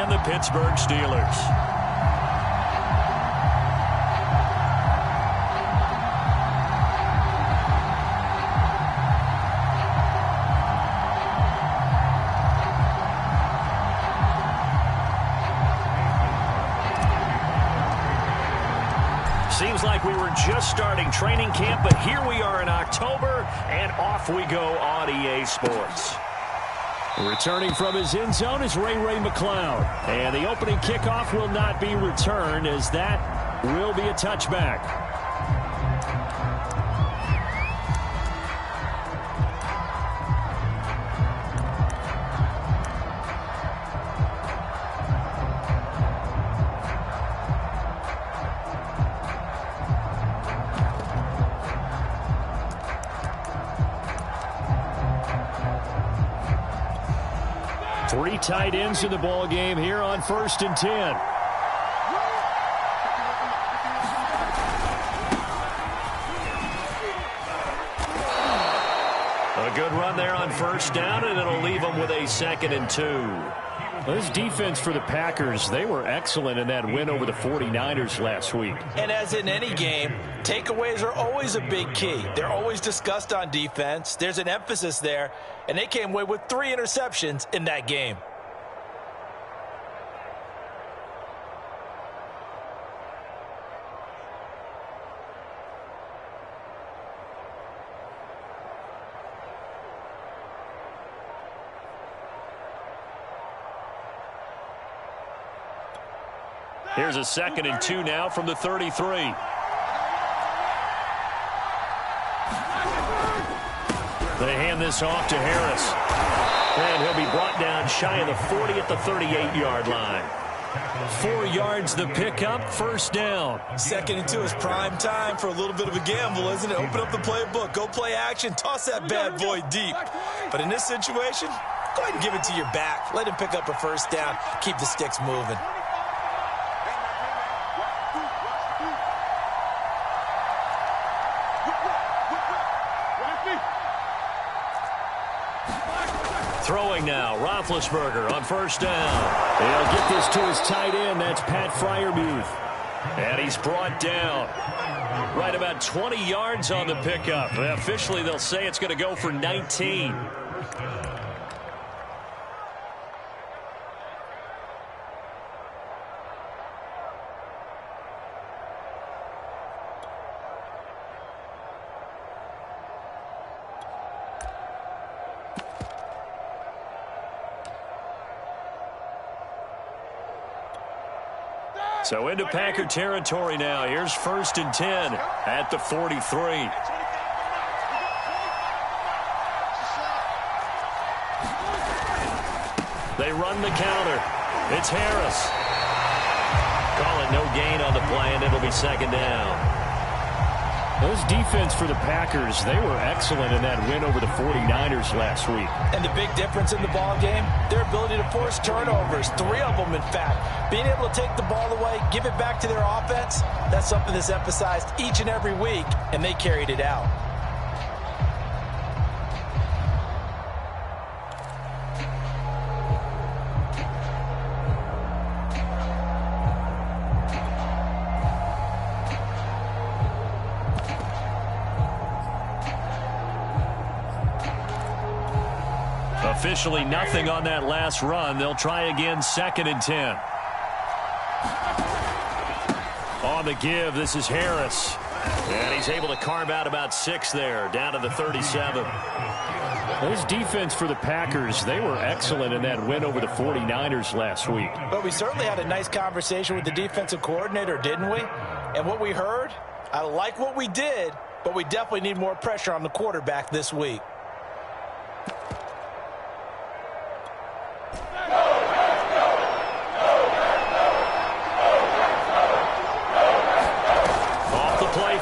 and the Pittsburgh Steelers. Seems like we were just starting training camp, but here we are in October, and off we go on EA Sports. Returning from his end zone is Ray McLeod. And the opening kickoff will not be returned, as that will be a touchback. Three tight ends in the ball game here on 1st and 10. A good run there on 1st down, and it'll leave them with a 2nd and 2. This defense for the Packers, they were excellent in that win over the 49ers last week. And as in any game, takeaways are always a big key. They're always discussed on defense. There's an emphasis there, and they came away with 3 interceptions in that game. Here's a 2nd and 2 now from the 33. They hand this off to Harris. And he'll be brought down shy of the 40 at the 38-yard line. 4 yards the pickup, 1st down. 2nd and 2 is prime time for a little bit of a gamble, isn't it? Open up the playbook, go play action, toss that bad boy deep. But in this situation, go ahead and give it to your back. Let him pick up a 1st down, keep the sticks moving. Throwing now, Roethlisberger on 1st down. He'll get this to his tight end. That's Pat Freiermuth. And he's brought down right about 20 yards on the pickup. Officially, they'll say it's going to go for 19. So into Packer territory now. Here's 1st and 10 at the 43. They run the counter. It's Harris. Call it no gain on the play, and it'll be 2nd down. Those defense for the Packers, they were excellent in that win over the 49ers last week. And the big difference in the ball game, their ability to force turnovers, 3 of them in fact. Being able to take the ball away, give it back to their offense, that's something that's emphasized each and every week, and they carried it out. Officially nothing on that last run. They'll try again, 2nd and 10. On the give, this is Harris. And he's able to carve out about 6 there, down to the 37. Those defense for the Packers, they were excellent in that win over the 49ers last week. But we certainly had a nice conversation with the defensive coordinator, didn't we? And what we heard, I like what we did, but we definitely need more pressure on the quarterback this week.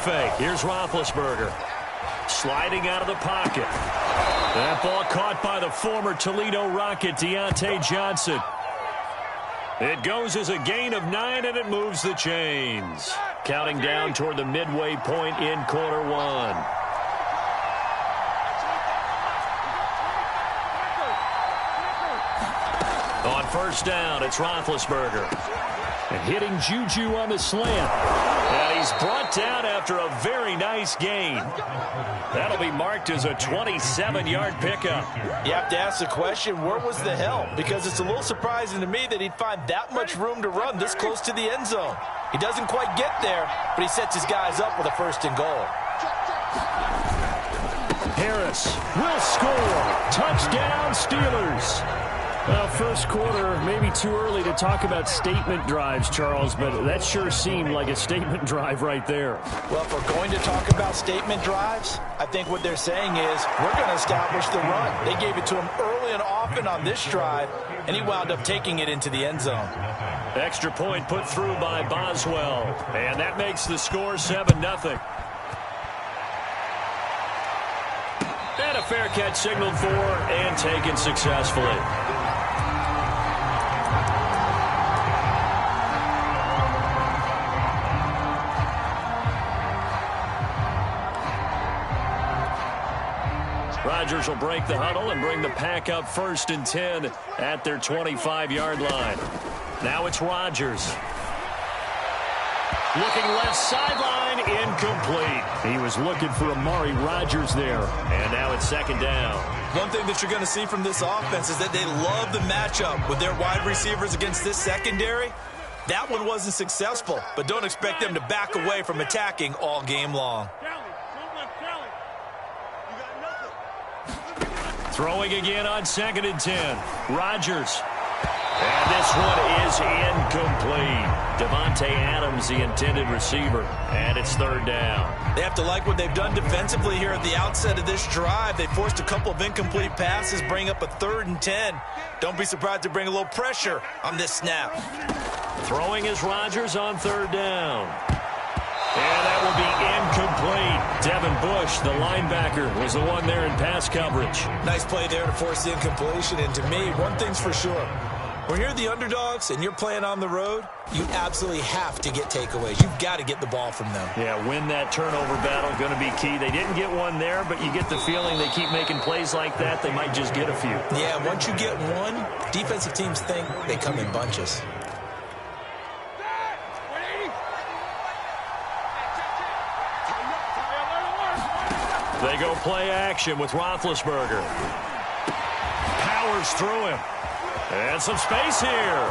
Fake. Here's Roethlisberger. Sliding out of the pocket. That ball caught by the former Toledo Rocket, Deontay Johnson. It goes as a gain of 9, and it moves the chains. Counting down toward the midway point in quarter 1. On On first down, it's Roethlisberger. And hitting Juju on the slant. And he's brought down after a very nice gain. That'll be marked as a 27-yard pickup. You have to ask the question, where was the help? Because it's a little surprising to me that he'd find that much room to run this close to the end zone. He doesn't quite get there, but he sets his guys up with a 1st and goal. Harris will score. Touchdown, Steelers. Well, first quarter, maybe too early to talk about statement drives, Charles, but that sure seemed like a statement drive right there. Well, if we're going to talk about statement drives, I think what they're saying is we're going to establish the run. They gave it to him early and often on this drive, and he wound up taking it into the end zone. Extra point put through by Boswell, and that makes the score 7-0. And a fair catch signaled for and taken successfully. Rodgers will break the huddle and bring the pack up 1st and 10 at their 25-yard line. Now it's Rodgers. Looking left sideline, incomplete. He was looking for Amari Rodgers there. And now it's 2nd down. One thing that you're going to see from this offense is that they love the matchup with their wide receivers against this secondary. That one wasn't successful, but don't expect them to back away from attacking all game long. Throwing again on 2nd and 10. Rodgers. And this one is incomplete. Devontae Adams, the intended receiver. And it's 3rd down. They have to like what they've done defensively here at the outset of this drive. They forced a couple of incomplete passes, bring up a 3rd and 10. Don't be surprised to bring a little pressure on this snap. Throwing is Rodgers on 3rd down. And that will be incomplete. Devin Bush, the linebacker, was the one there in pass coverage. Nice play there to force the incompletion. And to me, one thing's for sure. When you're the underdogs and you're playing on the road, you absolutely have to get takeaways. You've got to get the ball from them. Yeah, win that turnover battle, going to be key. They didn't get one there, but you get the feeling they keep making plays like that, they might just get a few. Yeah, once you get one, defensive teams think they come in bunches. They go play action with Roethlisberger. Powers through him. And some space here.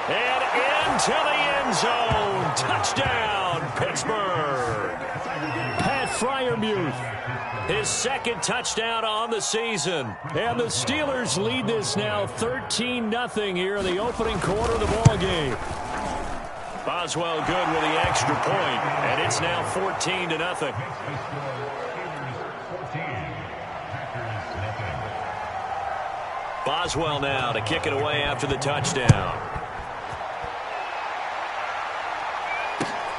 And into the end zone. Touchdown, Pittsburgh. Pat Freiermuth. His 2nd touchdown on the season. And the Steelers lead this now 13-0 here in the opening quarter of the ball game. Boswell good with the extra point, and it's now 14-0. Boswell now to kick it away after the touchdown.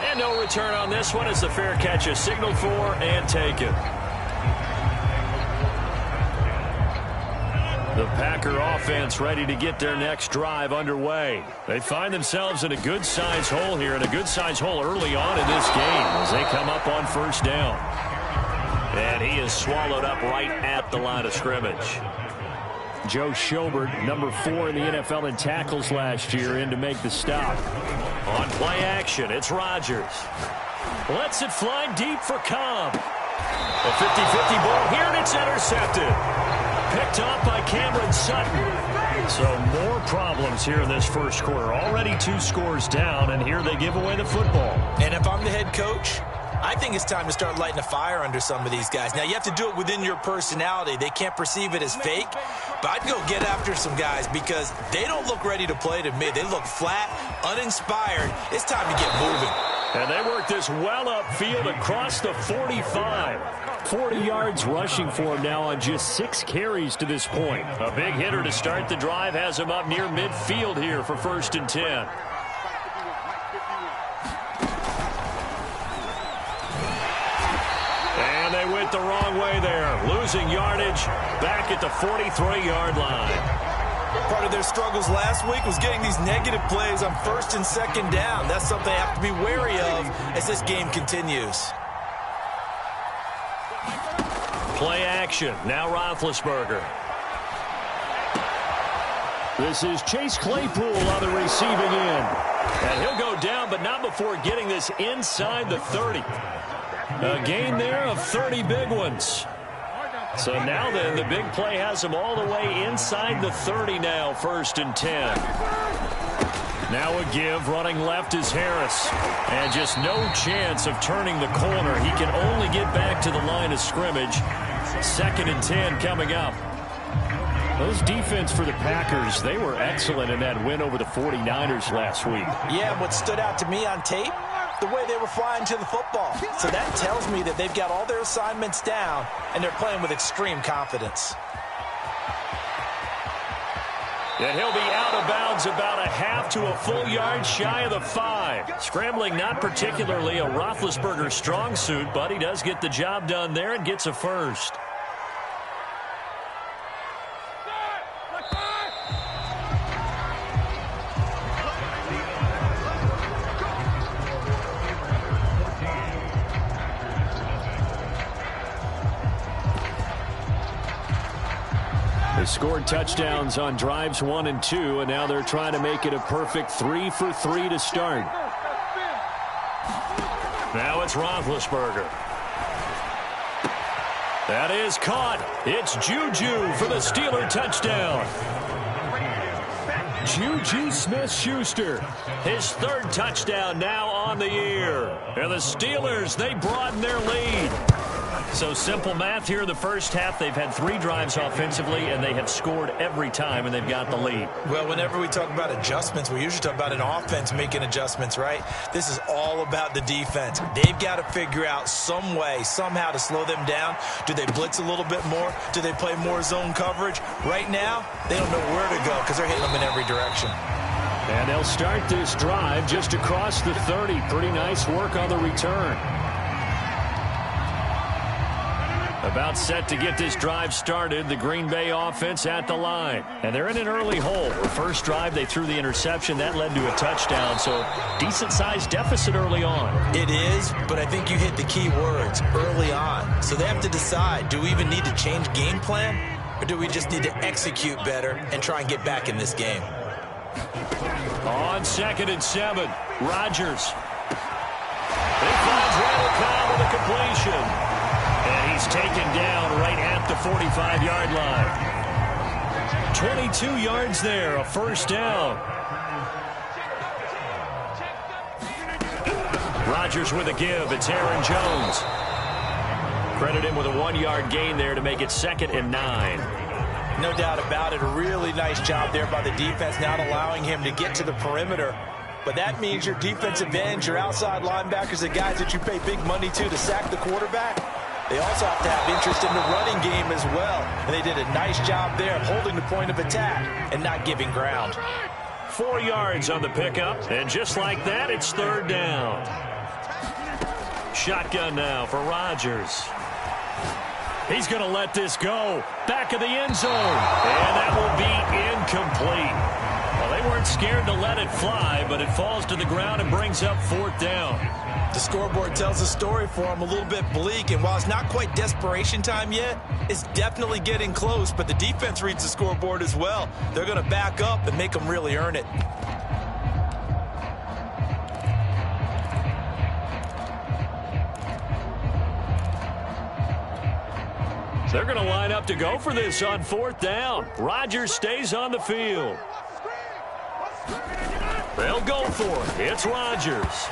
And no return on this one as the fair catch is signaled for and taken. The Packer offense ready to get their next drive underway. They find themselves in a good-sized hole here, and a good-sized hole early on in this game as they come up on 1st down. And he is swallowed up right at the line of scrimmage. Joe Schobert, number 4 in the NFL in tackles last year, in to make the stop. On play action, it's Rodgers. Lets it fly deep for Cobb. A 50-50 ball here, and it's intercepted. Picked off by Cameron Sutton. So more problems here in this first quarter. Already 2 scores down, and here they give away the football. And if I'm the head coach, I think it's time to start lighting a fire under some of these guys. Now, you have to do it within your personality. They can't perceive it as fake. But I'd go get after some guys because they don't look ready to play to me. They look flat, uninspired. It's time to get moving. And they work this well upfield across the 45. 40 yards rushing for him now on just 6 carries to this point. A big hitter to start the drive has him up near midfield here for 1st and 10. And they went the wrong way there. Losing yardage back at the 43-yard line. Part of their struggles last week was getting these negative plays on 1st and 2nd down. That's something they have to be wary of as this game continues. Play action. Now Roethlisberger. This is Chase Claypool on the receiving end. And he'll go down, but not before getting this inside the 30. A gain there of 30 big ones. So now then, the big play has him all the way inside the 30 now, 1st and 10. Now a give, running left is Harris. And just no chance of turning the corner. He can only get back to the line of scrimmage. 2nd and 10 coming up. Those defense for the Packers, they were excellent in that win over the 49ers last week. Yeah, what stood out to me on tape, the way they were flying to the football. So that tells me that they've got all their assignments down, and they're playing with extreme confidence. And he'll be out of bounds about a half to a full yard shy of the 5. Scrambling not particularly a Roethlisberger strong suit, but he does get the job done there and gets a first. They scored touchdowns on drives 1 and 2, and now they're trying to make it a perfect 3 for 3 to start. Now it's Roethlisberger. That is caught. It's Juju for the Steeler touchdown. Juju Smith-Schuster. His 3rd touchdown now on the year. And the Steelers, they broaden their lead. So simple math here in the first half. They've had 3 drives offensively, and they have scored every time, and they've got the lead. Well, whenever we talk about adjustments, we usually talk about an offense making adjustments, right? This is all about the defense. They've got to figure out some way, somehow to slow them down. Do they blitz a little bit more? Do they play more zone coverage? Right now, they don't know where to go because they're hitting them in every direction. And they'll start this drive just across the 30. Pretty nice work on the return. About set to get this drive started, the Green Bay offense at the line. And they're in an early hole. The first drive, they threw the interception. That led to a touchdown, so decent-sized deficit early on. It is, but I think you hit the key words, early on. So they have to decide, do we even need to change game plan, or do we just need to execute better and try and get back in this game? On 2nd and 7, Rodgers. He finds Randall Cobb with a completion. And he's taken down right at the 45-yard line. 22 yards there, a 1st down. Rodgers with a give. It's Aaron Jones. Credit him with a 1-yard gain there to make it 2nd and 9. No doubt about it. A really nice job there by the defense, not allowing him to get to the perimeter. But that means your defensive ends, your outside linebackers, the guys that you pay big money to sack the quarterback, they also have to have interest in the running game as well. And they did a nice job there holding the point of attack and not giving ground. 4 yards on the pickup, and just like that, it's 3rd down. Shotgun now for Rodgers. He's going to let this go. Back of the end zone. And that will be incomplete. Well, they weren't scared to let it fly, but it falls to the ground and brings up 4th down. The scoreboard tells a story for him, a little bit bleak, and while it's not quite desperation time yet, it's definitely getting close, but the defense reads the scoreboard as well. They're going to back up and make them really earn it. They're going to line up to go for this on 4th down. Rodgers stays on the field. They'll go for it. It's Rodgers.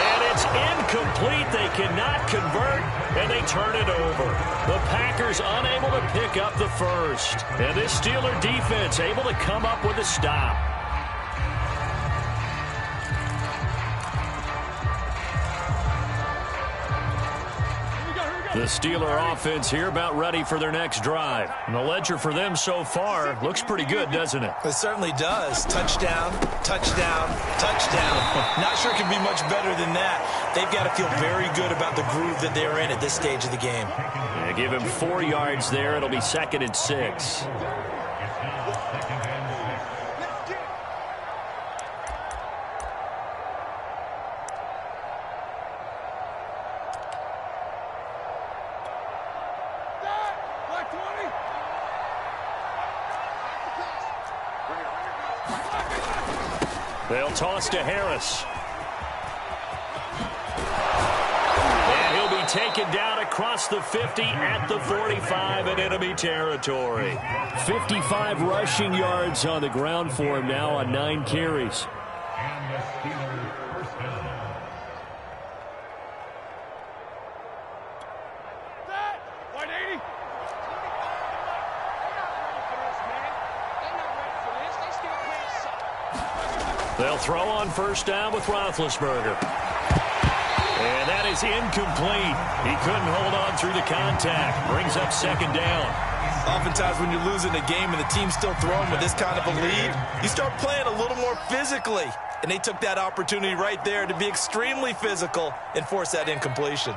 And it's incomplete. They cannot convert, and they turn it over. The Packers unable to pick up the first. And this Steeler defense able to come up with a stop. The Steeler offense here about ready for their next drive. And the ledger for them so far looks pretty good, doesn't it? It certainly does. Touchdown, touchdown, touchdown. Not sure it can be much better than that. They've got to feel very good about the groove that they're in at this stage of the game. Yeah, give him 4 yards there. It'll be 2nd and 6. They'll toss to Harris. And he'll be taken down across the 50 at the 45 in enemy territory. 55 rushing yards on the ground for him now on 9 carries. They'll throw on first down with Roethlisberger. And that is incomplete. He couldn't hold on through the contact. Brings up second down. Oftentimes when you're losing a game and the team's still throwing with this kind of a lead, you start playing a little more physically. And they took that opportunity right there to be extremely physical and force that incompletion.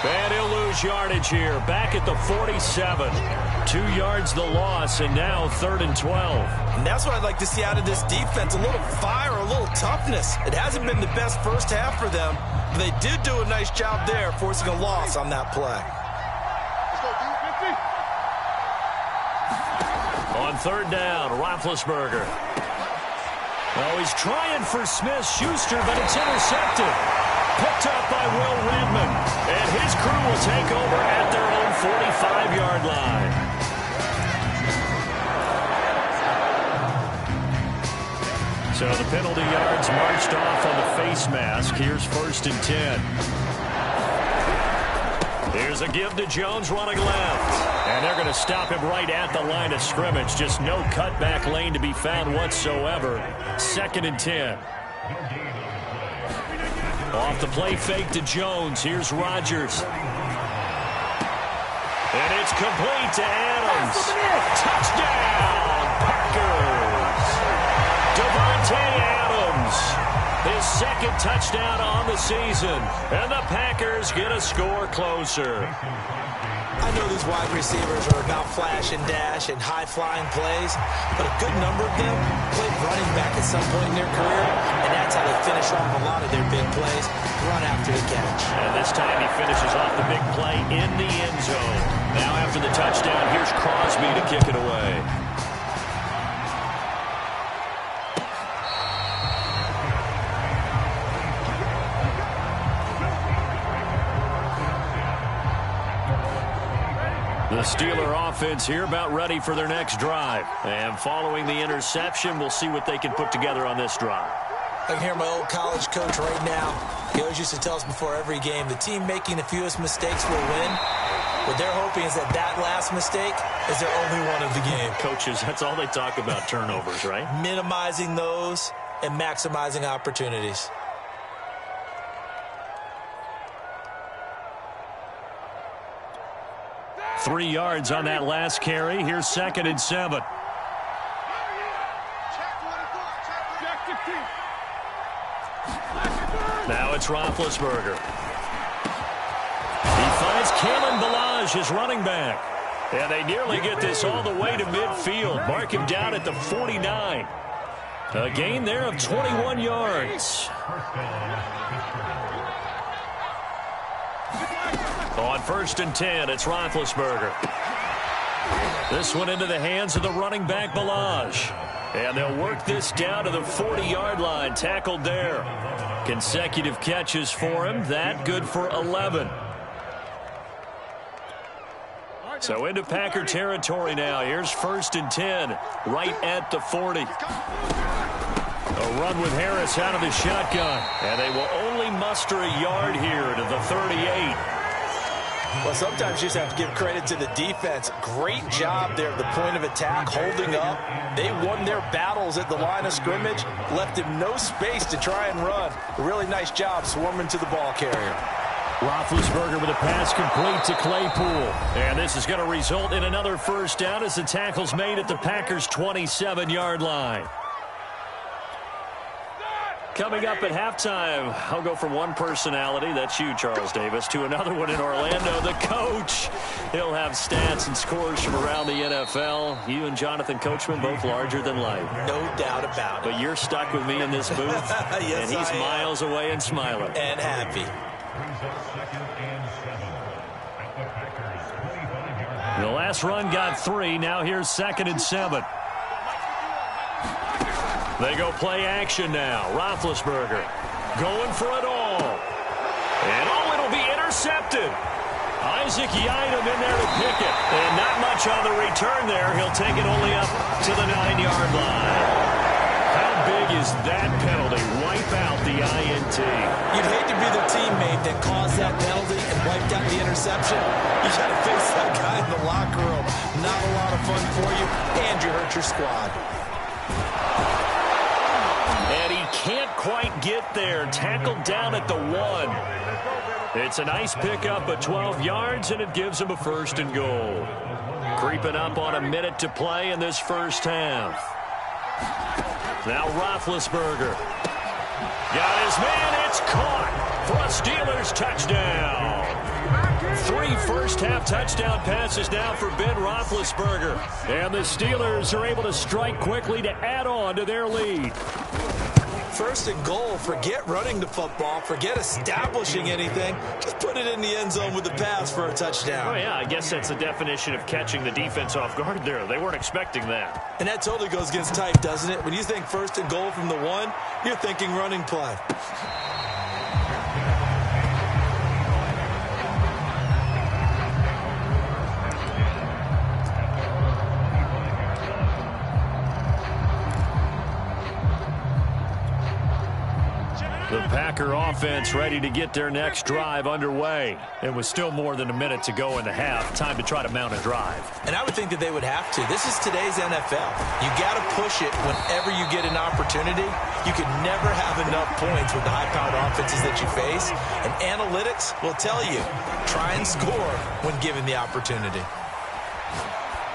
And he'll lose yardage here. Back at the 47. 2 yards the loss, and now 3rd and 12. And that's what I'd like to see out of this defense. A little fire, a little toughness. It hasn't been the best first half for them, but they did do a nice job there, forcing a loss on that play. On 3rd down, Roethlisberger. Oh, he's trying for Smith-Schuster, but it's intercepted. Picked up by Will Redmond. And his crew will take over at their own 45-yard line. So the penalty yards marched off on the face mask. Here's 1st and 10. Here's a give to Jones running left. And they're going to stop him right at the line of scrimmage. Just no cutback lane to be found whatsoever. 2nd and 10. Off the play fake to Jones. Here's Rodgers. And it's complete to Adams. Touchdown, Packers. Devontae Adams. His 2nd touchdown on the season. And the Packers get a score closer. I know these wide receivers are about flash and dash and high-flying plays, but a good number of them played running back at some point in their career, and that's how they finish off a lot of their big plays, run after the catch. And this time he finishes off the big play in the end zone. Now after the touchdown, here's Crosby to kick it away. The Steeler offense here about ready for their next drive. And following the interception, we'll see what they can put together on this drive. I can hear my old college coach right now. He always used to tell us before every game, the team making the fewest mistakes will win. What they're hoping is that that last mistake is their only one of the game. Coaches, that's all they talk about, turnovers, right? Minimizing those and maximizing opportunities. Three yards on that last carry. Here's 2nd and 7. Now it's Roethlisberger. He finds Kalen Ballage, his running back. And they nearly get this all the way to midfield. Mark him down at the 49. A gain there of 21 yards. On 1st and 10, it's Roethlisberger. This one into the hands of the running back, Ballage. And they'll work this down to the 40-yard line, tackled there. Consecutive catches for him. That good for 11. So into Packer territory now. Here's 1st and 10, right at the 40. A run with Harris out of the shotgun. And they will only muster a yard here to the 38. Well, sometimes you just have to give credit to the defense. Great job there at the point of attack, holding up. They won their battles at the line of scrimmage, left him no space to try and run. A really nice job swarming to the ball carrier. Roethlisberger with a pass complete to Claypool. And this is going to result in another first down as the tackle's made at the Packers' 27-yard line. Coming up at halftime, I'll go from one personality, that's you, Charles Davis, to another one in Orlando, the coach. He'll have stats and scores from around the NFL. You and Jonathan Coachman, both larger than life. No doubt about it. But you're stuck with me in this booth, yes, and he's miles away and smiling. And happy. The last run got 3. Now here's 2nd and 7. They go play action now. Roethlisberger going for it all. And it'll be intercepted. Isaac Yiadom in there to pick it. And not much on the return there. He'll take it only up to the 9-yard line. How big is that penalty? Wipe out the INT. You'd hate to be the teammate that caused that penalty and wiped out the interception. You got to face that guy in the locker room. Not a lot of fun for you, and you hurt your squad. And he can't quite get there. Tackled down at the 1. It's a nice pickup of 12 yards, and it gives him a 1st and goal. Creeping up on a minute to play in this first half. Now Roethlisberger. Got his man. It's caught for a Steelers touchdown. 3 first-half touchdown passes now for Ben Roethlisberger. And the Steelers are able to strike quickly to add on to their lead. 1st and goal. Forget running the football. Forget establishing anything. Just put it in the end zone with the pass for a touchdown. Oh, yeah, I guess that's the definition of catching the defense off guard there. They weren't expecting that. And that totally goes against type, doesn't it? When you think 1st and goal from the 1, you're thinking running play. The Packer offense ready to get their next drive underway. It was still more than a minute to go in the half. Time to try to mount a drive. And I would think that they would have to. This is today's NFL. You got to push it whenever you get an opportunity. You can never have enough points with the high-powered offenses that you face. And analytics will tell you, try and score when given the opportunity.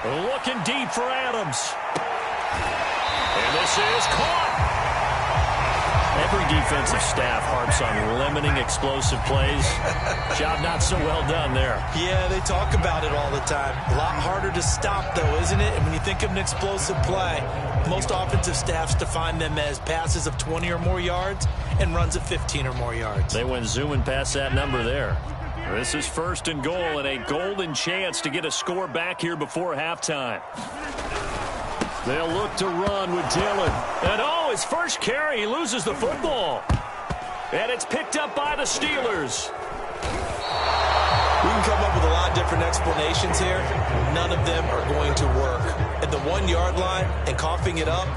Looking deep for Adams. And this is caught. Every defensive staff harps on limiting explosive plays. Job not so well done there. Yeah, they talk about it all the time. A lot harder to stop, though, isn't it? And when you think of an explosive play, most offensive staffs define them as passes of 20 or more yards and runs of 15 or more yards. They went zooming past that number there. This is 1st and goal and a golden chance to get a score back here before halftime. They'll look to run with Dillon. And his first carry, he loses the football. And it's picked up by the Steelers. We can come up with a lot of different explanations here. None of them are going to work. At the 1-yard line and coughing it up,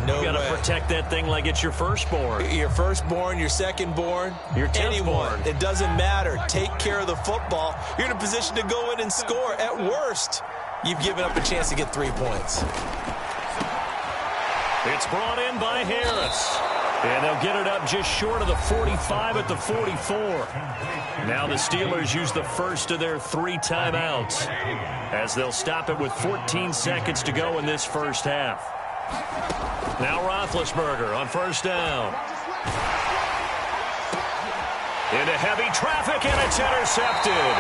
no way. You got to protect that thing like it's your firstborn. Your firstborn, your secondborn, your anyone. tenthborn. It doesn't matter. Take care of the football. You're in a position to go in and score. At worst, you've given up a chance to get 3 points. It's brought in by Harris. And they'll get it up just short of the 45 at the 44. Now the Steelers use the first of their 3 timeouts as they'll stop it with 14 seconds to go in this first half. Now Roethlisberger on 1st down. Into heavy traffic, and it's intercepted.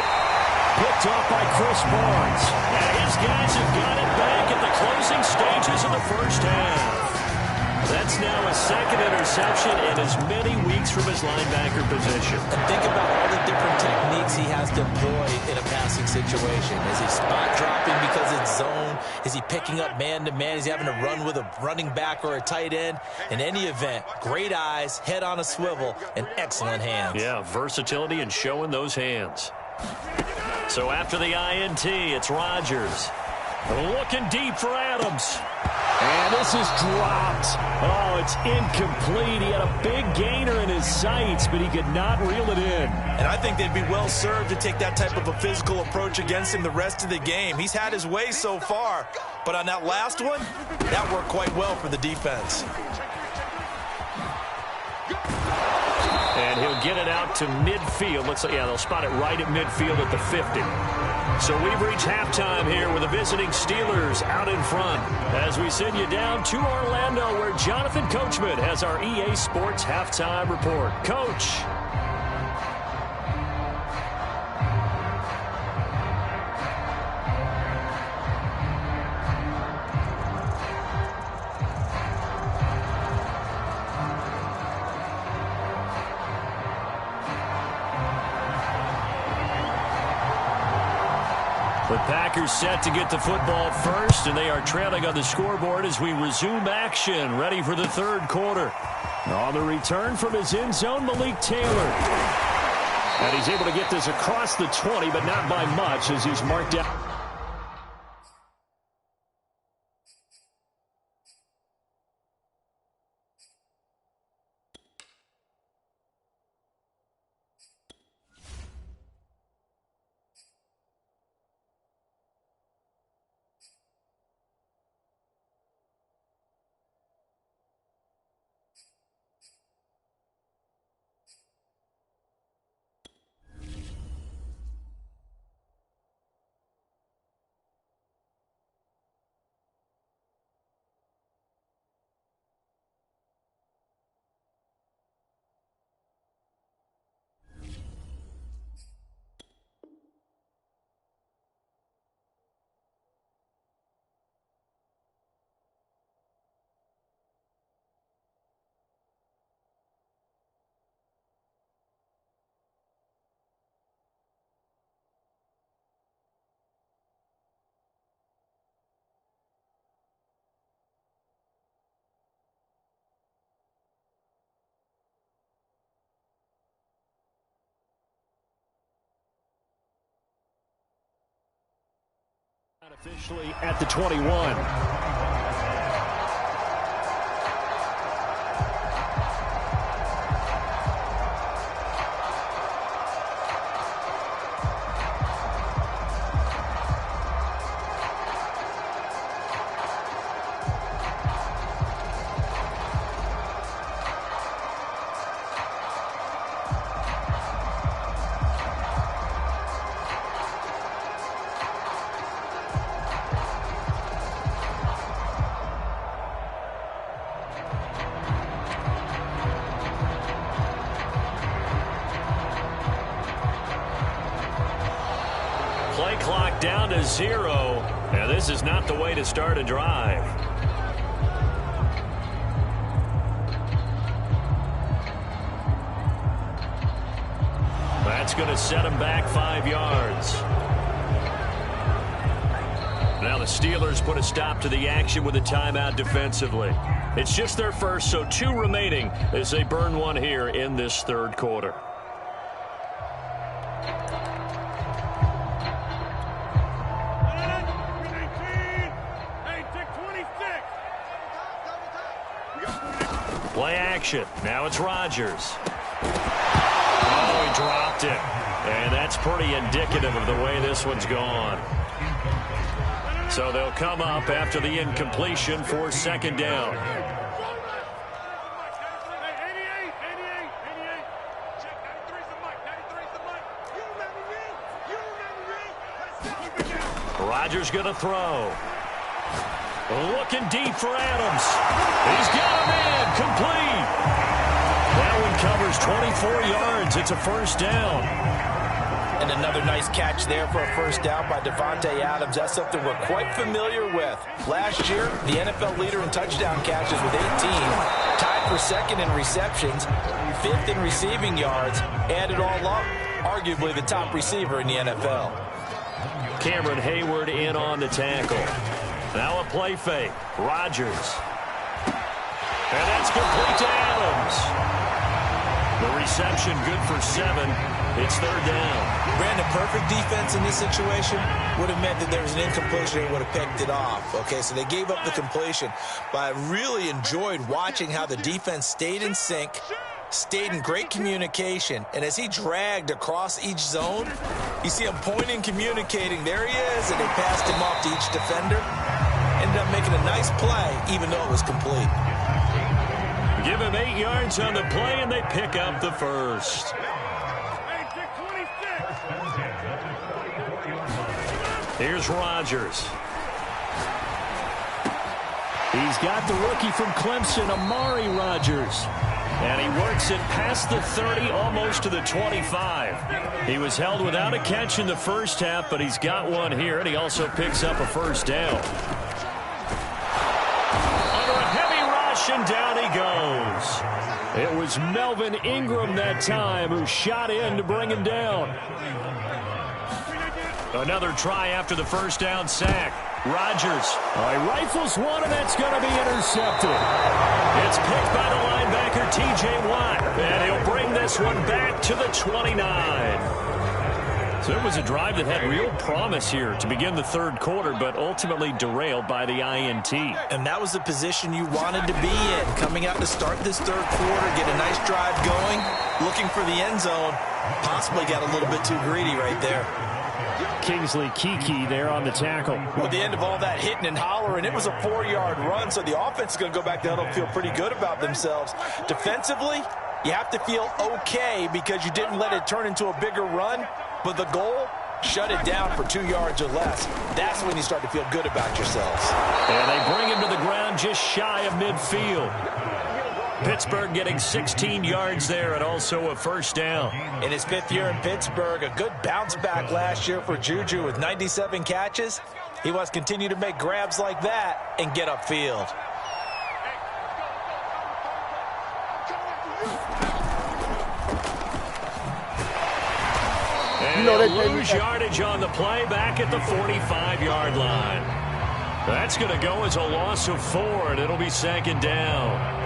Picked off by Chris Barnes. And his guys have got it back at the closing stages of the first half. That's now a 2nd interception in as many weeks from his linebacker position. And think about all the different techniques he has deployed in a passing situation. Is he spot dropping because it's zone? Is he picking up man-to-man? Is he having to run with a running back or a tight end? In any event, great eyes, head on a swivel, and excellent hands. Yeah, versatility and showing those hands. So after the INT, it's Rodgers. Looking deep for Adams. And this is dropped. Oh, it's incomplete. He had a big gainer in his sights, but he could not reel it in. And I think they'd be well served to take that type of a physical approach against him the rest of the game. He's had his way so far, but on that last one, that worked quite well for the defense. And he'll get it out to midfield. Looks like, yeah, they'll spot it right at midfield at the 50. So we've reached halftime here with the visiting Steelers out in front as we send you down to Orlando where Jonathan Coachman has our EA Sports halftime report. Coach. The Packers set to get the football first, and they are trailing on the scoreboard as we resume action, ready for the third quarter. On the return from his end zone, Malik Taylor. And he's able to get this across the 20, but not by much as he's marked out. Officially at the 21. Play clock down to 0. Now, this is not the way to start a drive. That's going to set him back 5 yards. Now the Steelers put a stop to the action with a timeout defensively. It's just their first, so 2 remaining as they burn 1 here in this third quarter. Play action. Now it's Rodgers. Oh, he dropped it. And that's pretty indicative of the way this one's gone. So they'll come up after the incompletion for second down. Rodgers going to throw. Looking deep for Adams. He's got him in. Complete. That one covers 24 yards. It's a first down. And another nice catch there for a first down by Davante Adams. That's something we're quite familiar with. Last year, the NFL leader in touchdown catches with 18. Tied for second in receptions. 5th in receiving yards. Add it all up, arguably the top receiver in the NFL. Cameron Hayward in on the tackle. Now a play fake. Rodgers. And that's complete to Adams. The reception good for 7. It's third down. Brandon, perfect defense in this situation would have meant that there was an incompletion and would have picked it off. Okay, so they gave up the completion. But I really enjoyed watching how the defense stayed in sync, stayed in great communication, and as he dragged across each zone, you see him pointing, communicating. There he is, and they passed him off to each defender. Ended up making a nice play, even though it was complete. Give him 8 yards on the play, and they pick up the first. Here's Rodgers. He's got the rookie from Clemson, Amari Rodgers. And he works it past the 30, almost to the 25. He was held without a catch in the first half, but he's got one here, and he also picks up a first down. Under a heavy rush, and down he goes. It was Melvin Ingram that time who shot in to bring him down. Another try after the first down sack. Rodgers. All right, rifles one, and that's going to be intercepted. It's picked by the linebacker, T.J. Watt. And he'll bring this one back to the 29. So it was a drive that had real promise here to begin the third quarter, but ultimately derailed by the INT. And that was the position you wanted to be in. Coming out to start this third quarter, get a nice drive going, looking for the end zone. Possibly got a little bit too greedy right there. Kingsley Kiki there on the tackle. With the end of all that hitting and hollering, it was a 4-yard run, so the offense is going to go back to huddle and feel pretty good about themselves. Defensively, you have to feel okay because you didn't let it turn into a bigger run, but the goal, shut it down for 2 yards or less. That's when you start to feel good about yourselves. And they bring him to the ground just shy of midfield. Pittsburgh getting 16 yards there and also a first down. In his 5th year in Pittsburgh, a good bounce back last year for Juju with 97 catches. He wants to continue to make grabs like that and get upfield. And they'll lose yardage on the play back at the 45-yard line. That's going to go as a loss of 4, and it'll be second down.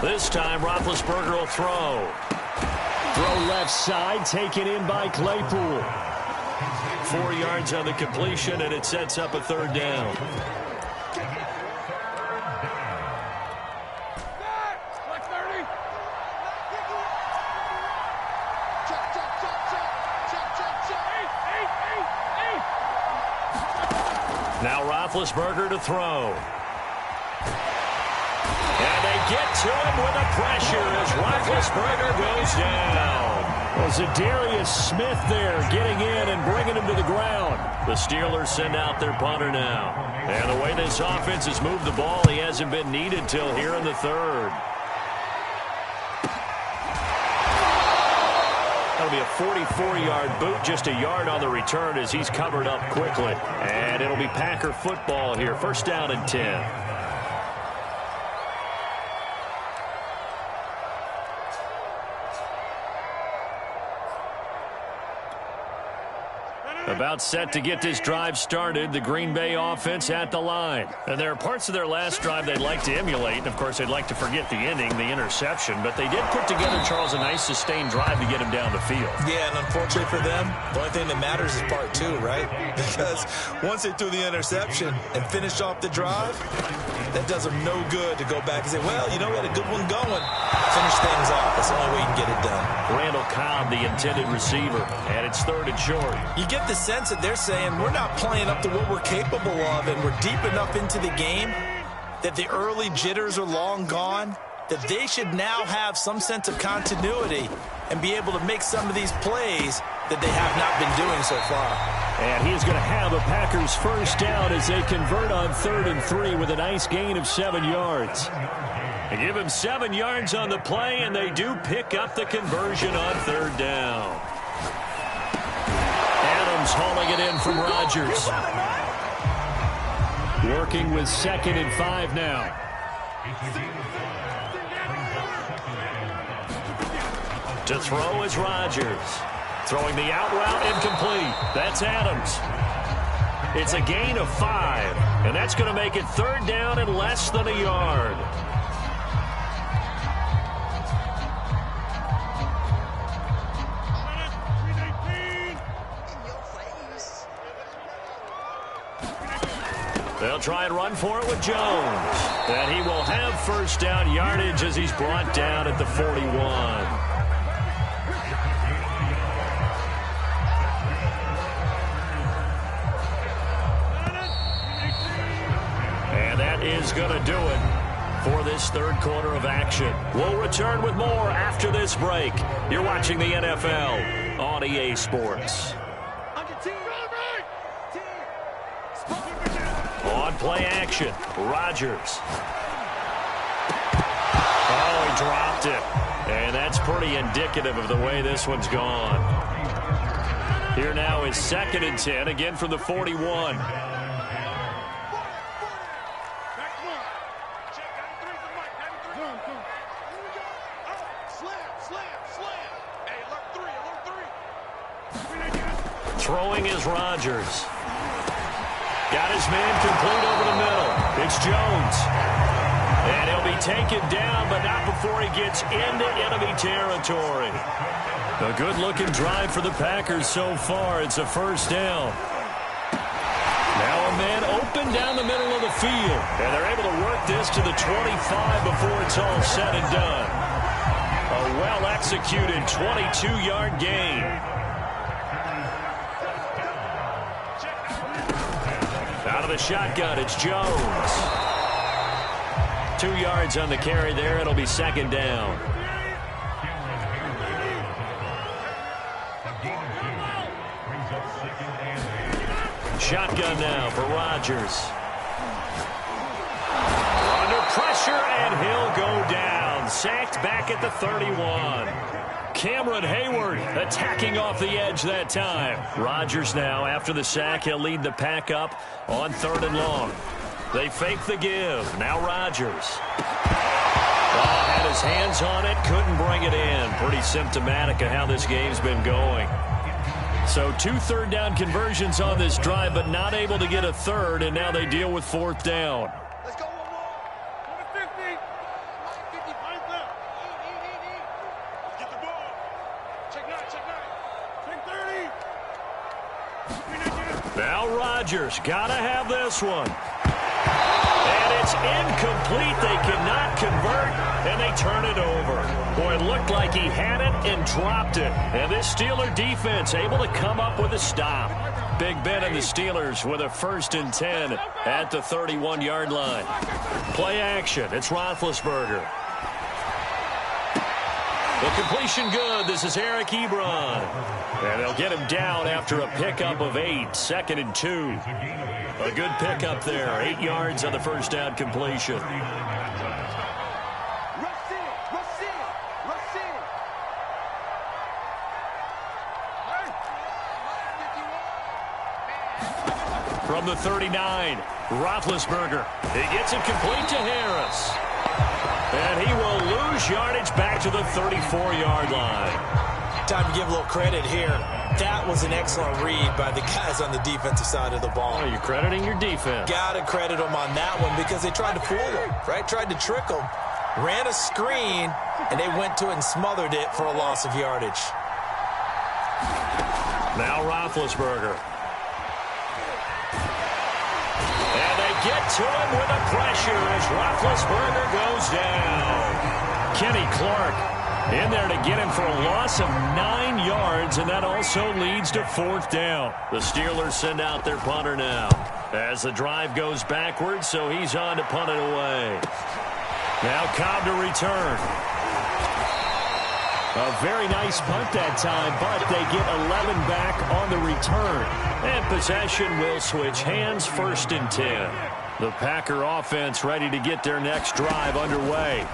This time, Roethlisberger will throw. Throw left side, taken in by Claypool. 4 yards on the completion, and it sets up a third down. Now Roethlisberger to throw. And they get to him with the pressure as Roethlisberger goes down. Well, Zadarius Smith there getting in and bringing him to the ground. The Steelers send out their punter now. And the way this offense has moved the ball, he hasn't been needed till here in the third. That'll be a 44-yard boot, just a yard on the return as he's covered up quickly. And it'll be Packer football here, first down and 10. About set to get this drive started, the Green Bay offense at the line. And there are parts of their last drive they'd like to emulate. And, of course, they'd like to forget the ending, the interception. But they did put together, Charles, a nice sustained drive to get him down the field. Yeah, and unfortunately for them, the only thing that matters is part 2, right? Because once they threw the interception and finished off the drive, that does them no good to go back and say, well, you know, we had a good one going. Finish things off. That's the only way you can get it done. Randall Cobb, the intended receiver, and it's third and short. You get the sense that they're saying we're not playing up to what we're capable of, and we're deep enough into the game that the early jitters are long gone, that they should now have some sense of continuity and be able to make some of these plays that they have not been doing so far. And he's going to have a Packers first down as they convert on 3rd and 3 with a nice gain of 7 yards. They give him 7 yards on the play, and they do pick up the conversion on 3rd down. Adams hauling it in from Rodgers. Working with 2nd and 5 now. To throw is Rodgers. Throwing the out route incomplete. That's Adams. It's a gain of 5, and that's going to make it 3rd down and less than a yard. They'll try and run for it with Jones. And he will have first down yardage as he's brought down at the 41. And that is going to do it for this third quarter of action. We'll return with more after this break. You're watching the NFL on EA Sports. On play action, Rodgers. Oh, he dropped it. And that's pretty indicative of the way this one's gone. Here now is 2nd and 10, again from the 41. Throwing is Rodgers. Got his man complete over the middle. It's Jones. And he'll be taken down, but not before he gets into enemy territory. A good-looking drive for the Packers so far. It's a first down. Now a man open down the middle of the field. And they're able to work this to the 25 before it's all said and done. A well-executed 22-yard gain. Out of the shotgun, it's Jones. 2 yards on the carry there. It'll be 2nd down. Shotgun now for Rodgers. Under pressure, and he'll go down. Sacked back at the 31. Cameron Hayward attacking off the edge that time. Rodgers now, after the sack, he'll lead the pack up on 3rd and long. They fake the give. Now Rodgers. Had his hands on it, couldn't bring it in. Pretty symptomatic of how this game's been going. So 2 third-down conversions on this drive, but not able to get a third, and now they deal with 4th down. Let's go one more. 50. 50 points up. Get the ball. Check 9. Check 30. Now Rodgers, gotta have this one. And it's incomplete. They cannot convert, and they turn it over. Boy, it looked like he had it and dropped it. And this Steeler defense able to come up with a stop. Big Ben and the Steelers with a 1st and 10 at the 31-yard line. Play action. It's Roethlisberger. The completion good. This is Eric Ebron. And they'll get him down after a pickup of 8. 2nd and 2. A good pickup there. 8 yards on the first down completion. From the 39, Roethlisberger. He gets it complete to Harris. And he will lose yardage back to the 34-yard line. Time to give a little credit here. That was an excellent read by the guys on the defensive side of the ball. Oh, you're crediting your defense. Got to credit them on that one because they tried to fool them, right? Tried to trick them. Ran a screen, and they went to it and smothered it for a loss of yardage. Now Roethlisberger. And they get to him with the pressure as Roethlisberger goes down. Kenny Clark in there to get him for a loss of 9 yards, and that also leads to 4th down. The Steelers send out their punter now as the drive goes backwards, so he's on to punt it away. Now Cobb to return. A very nice punt that time, but they get 11 back on the return. And possession will switch hands, 1st and 10. The Packer offense ready to get their next drive underway.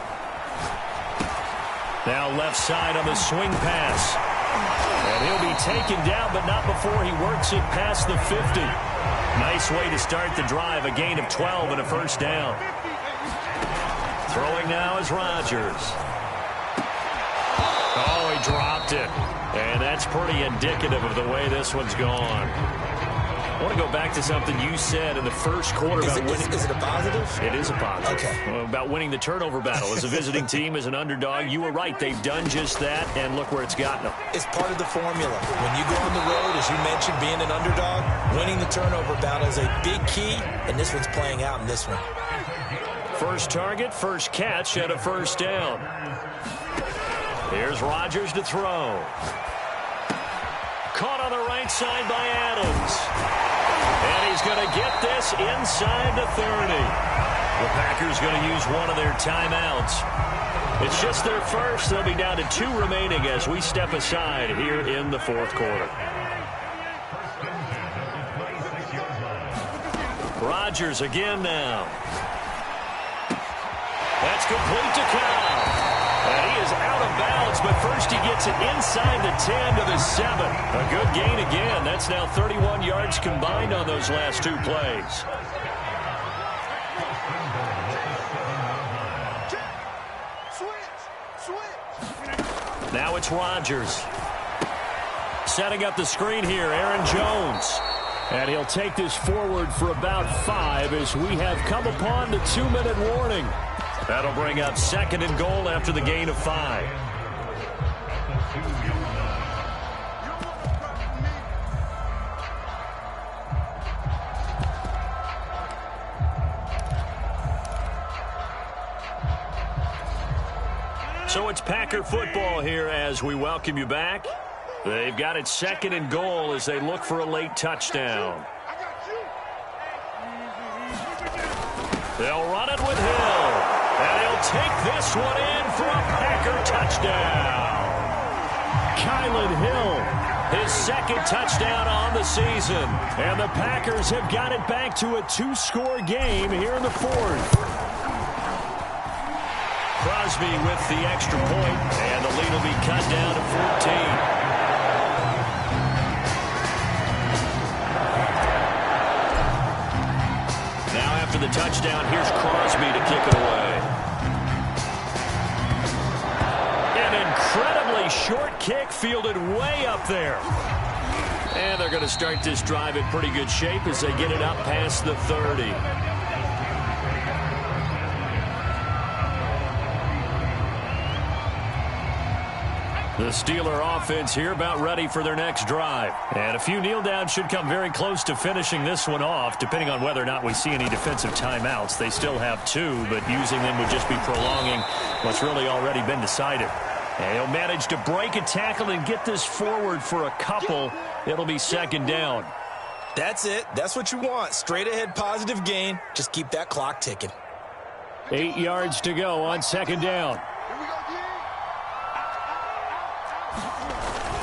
Now left side on the swing pass. And he'll be taken down, but not before he works it past the 50. Nice way to start the drive, a gain of 12 and a 1st down. Throwing now is Rodgers. Oh, he dropped it. And that's pretty indicative of the way this one's gone. I want to go back to something you said in the first quarter about winning. Is it a positive? It is a positive. Okay. About winning the turnover battle. As a visiting team, as an underdog, you were right. They've done just that, and look where it's gotten them. It's part of the formula. When you go on the road, as you mentioned, being an underdog, winning the turnover battle is a big key, and this one's playing out in this one. First target, first catch at a 1st down. Here's Rodgers to throw. Caught on the right side by Adams. And he's going to get this inside the 30. The Packers going to use one of their timeouts. It's just their first. They'll be down to 2 remaining as we step aside here in the 4th quarter. Rodgers again now. That's complete to Cobb. And he is out of bounds, but first he gets it inside the 10 to the 7. A good gain again. That's now 31 yards combined on those last two plays. Now it's Rodgers. Setting up the screen here, Aaron Jones. And he'll take this forward for about 5 as we have come upon the 2-minute warning. That'll bring up 2nd and goal after the gain of 5. So it's Packer football here as we welcome you back. They've got it 2nd and goal as they look for a late touchdown. They'll run it with Hill. And he'll take this one in for a Packer touchdown. Kylan Hill, his 2nd touchdown on the season. And the Packers have got it back to a 2-score game here in the 4th. Crosby with the extra point, and the lead will be cut down to 14. After the touchdown, here's Crosby to kick it away. An incredibly short kick fielded way up there. And they're going to start this drive in pretty good shape as they get it up past the 30. The Steeler offense here about ready for their next drive. And a few kneel downs should come very close to finishing this one off, depending on whether or not we see any defensive timeouts. They still have 2, but using them would just be prolonging what's really already been decided. And he'll manage to break a tackle and get this forward for a couple. It'll be 2nd down. That's it. That's what you want. Straight ahead positive gain. Just keep that clock ticking. 8 yards to go on 2nd down.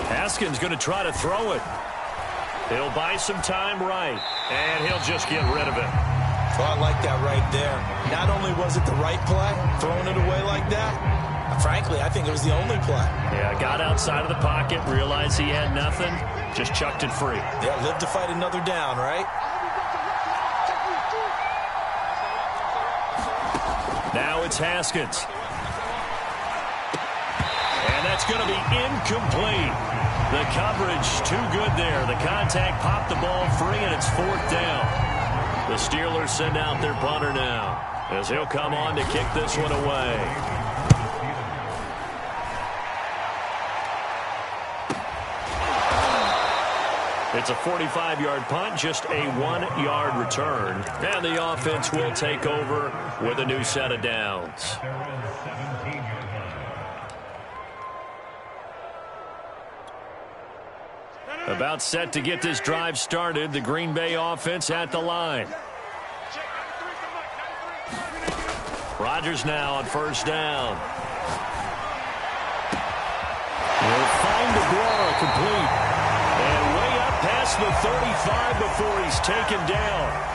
Haskins going to try to throw it. He'll buy some time right, and he'll just get rid of it. Well, I like that right there. Not only was it the right play, throwing it away like that, frankly, I think it was the only play. Yeah, got outside of the pocket, realized he had nothing, just chucked it free. Yeah, live to fight another down, right? Now it's Haskins. And that's going to be incomplete. The coverage too good there. The contact popped the ball free, and it's 4th down. The Steelers send out their punter now as he'll come on to kick this one away. It's a 45-yard punt, just a 1-yard return. And the offense will take over with a new set of downs. About set to get this drive started. The Green Bay offense at the line. Rodgers now on 1st down. Will find DeGuara complete. And way up past the 35 before he's taken down.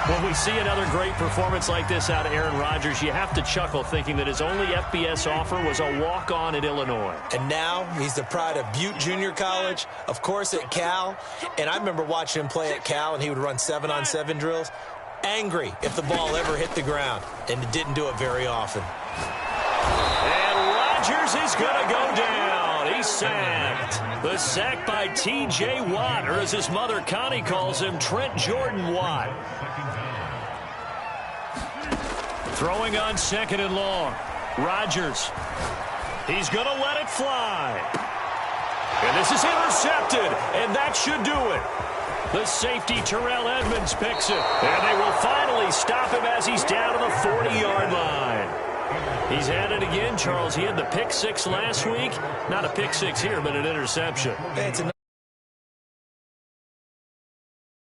When we see another great performance like this out of Aaron Rodgers, you have to chuckle thinking that his only FBS offer was a walk-on at Illinois. And now he's the pride of Butte Junior College, of course at Cal. And I remember watching him play at Cal, and he would run 7-on-7 drills. Angry if the ball ever hit the ground, and it didn't do it very often. And Rodgers is going to go down. He's sacked. The sack by T.J. Watt, or as his mother Connie calls him, Trent Jordan Watt. Throwing on 2nd and long. Rodgers. He's going to let it fly. And this is intercepted, and that should do it. The safety, Terrell Edmonds, picks it. And they will finally stop him as he's down to the 40-yard line. He's at it again, Charles. He had the pick 6 last week. Not a pick 6 here, but an interception. It's